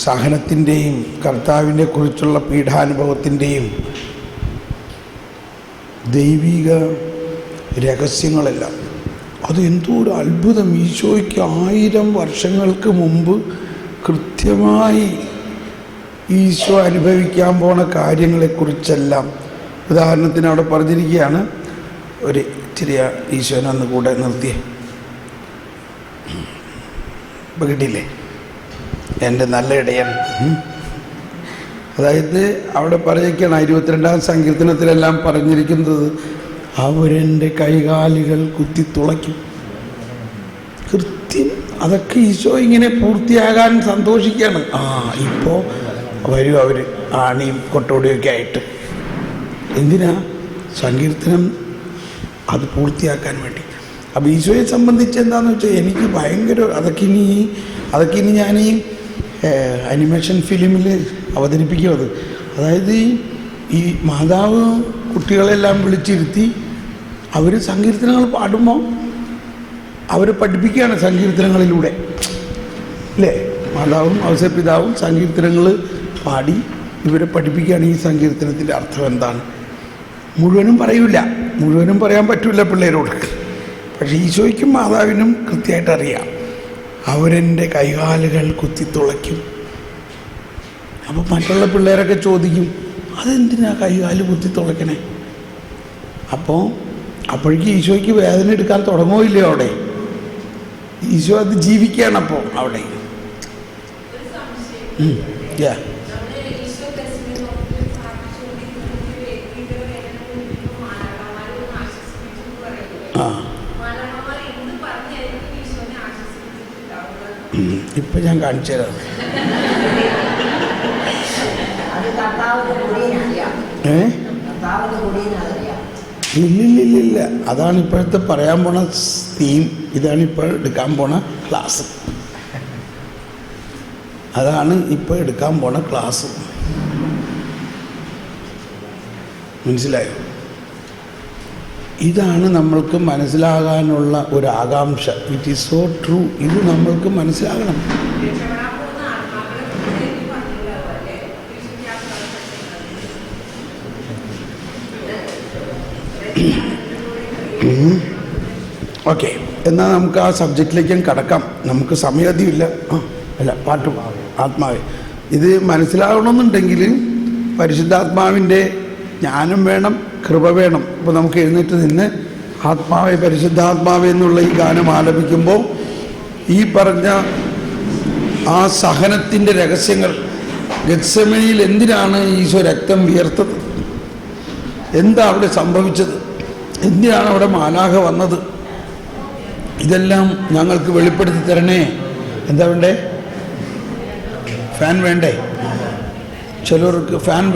സഹനത്തിൻ്റെയും കർത്താവിനെ കുറിച്ചുള്ള പീഡാനുഭവത്തിൻ്റെയും ദൈവിക രഹസ്യങ്ങളെല്ലാം അത് എന്തോ ഒരു അത്ഭുതം. ഈശോയ്ക്ക് 1000 വർഷങ്ങൾക്ക് മുമ്പ് കൃത്യമായി ഈശോ അനുഭവിക്കാൻ പോണ കാര്യങ്ങളെക്കുറിച്ചെല്ലാം, ഉദാഹരണത്തിന് അവിടെ പറഞ്ഞിരിക്കുകയാണ്, ഒരു ഇച്ചിരി ഈശോനെ ഒന്ന് കൂടെ നിർത്തിയേ, ഇപ്പം കിട്ടിയില്ലേ എൻ്റെ നല്ല ഇടയൻ. അതായത് അവിടെ പറഞ്ഞിരിക്കുകയാണ് 22-ാം സങ്കീർത്തനത്തിലെല്ലാം പറഞ്ഞിരിക്കുന്നത്, അവരെൻ്റെ കൈകാലുകൾ കുത്തിത്തുളയ്ക്കും. കൃത്യം അതൊക്കെ ഈശോ ഇങ്ങനെ പൂർത്തിയാകാൻ സന്തോഷിക്കുകയാണ്. ഇപ്പോൾ വരും അവർ ആണിയും കൊട്ടോടിയൊക്കെ ആയിട്ട്. എന്തിനാ? സങ്കീർത്തനം അത് പൂർത്തിയാക്കാൻ വേണ്ടി. അപ്പോൾ ഈശോയെ സംബന്ധിച്ച് എന്താണെന്ന് വെച്ചാൽ എനിക്ക് ഭയങ്കര അതൊക്കെ ഇനി ഞാൻ ഈ അനിമേഷൻ ഫിലിമിൽ അവതരിപ്പിക്കുന്നത്. അതായത് ഈ മാതാവ് കുട്ടികളെല്ലാം വിളിച്ചിരുത്തി അവർ സങ്കീർത്തനങ്ങൾ പാടുമ്പോൾ അവർ പഠിപ്പിക്കുകയാണ് സങ്കീർത്തനങ്ങളിലൂടെ, അല്ലേ? മാതാവും ഔസേപ്പിതാവും സങ്കീർത്തനങ്ങൾ പാടി ഇവരെ പഠിപ്പിക്കുകയാണ് ഈ സങ്കീർത്തനത്തിൻ്റെ അർത്ഥം എന്താണ്. മുഴുവനും പറയൂല, മുഴുവനും പറയാൻ പറ്റില്ല പിള്ളേരോട്. പക്ഷേ ഈശോയ്ക്കും മാതാവിനും കൃത്യമായിട്ട് അറിയാം, അവരെൻ്റെ കൈകാലുകൾ കുത്തിത്തുളയ്ക്കും. അപ്പോൾ മറ്റുള്ള പിള്ളേരൊക്കെ ചോദിക്കും, അതെന്തിനാ കൈകാല് കുത്തിത്തുളയ്ക്കണേ? അപ്പോഴേക്കും ഈശോയ്ക്ക് വേദന എടുക്കാൻ തുടങ്ങുകയില്ലേ അവിടെ? ഈശോ അത് ജീവിക്കുകയാണ് അപ്പോൾ അവിടെ. ഇപ്പം ഞാൻ കാണിച്ചു തരാം. ഇല്ലില്ല, അതാണ് ഇപ്പോഴത്തെ പറയാൻ പോണ തീം. ഇതാണ് ഇപ്പോൾ എടുക്കാൻ പോണ ക്ലാസ്. അതാണ് ഇപ്പോൾ എടുക്കാൻ പോണ ക്ലാസ്. മനസ്സിലായോ? ഇതാണ് നമ്മൾക്ക് മനസ്സിലാകാനുള്ള ഒരു ആകാംക്ഷ. It is so true. ഇത് നമ്മൾക്ക് മനസ്സിലാകണം. ഓക്കെ, എന്നാൽ നമുക്ക് ആ സബ്ജക്റ്റിലേക്കും കടക്കാം. നമുക്ക് സമയധികമില്ല. പാട്ട് ആത്മാവേ, ഇത് മനസ്സിലാകണമെന്നുണ്ടെങ്കിൽ പരിശുദ്ധാത്മാവിൻ്റെ ജ്ഞാനം വേണം, കൃപ വേണം. ഇപ്പോൾ നമുക്ക് എഴുന്നേറ്റ് നിന്ന് ആത്മാവെ പരിശുദ്ധാത്മാവെ എന്നുള്ള ഈ ഗാനം ആലപിക്കുമ്പോൾ ഈ പറഞ്ഞ ആ സഹനത്തിൻ്റെ രഹസ്യങ്ങൾ, ഗെത്സമനിയിൽ എന്തിനാണ് ഈശോ രക്തം വിയർത്തത്, എന്താ അവിടെ സംഭവിച്ചത്, എന്തിനാണ് അവിടെ മാലാഖ വന്നത്, ഇതെല്ലാം ഞങ്ങൾക്ക് വെളിപ്പെടുത്തി തരണേ. എന്താ വേണ്ടേ? ഫാൻ വേണ്ടേ? ചിലർക്ക് ഫാൻ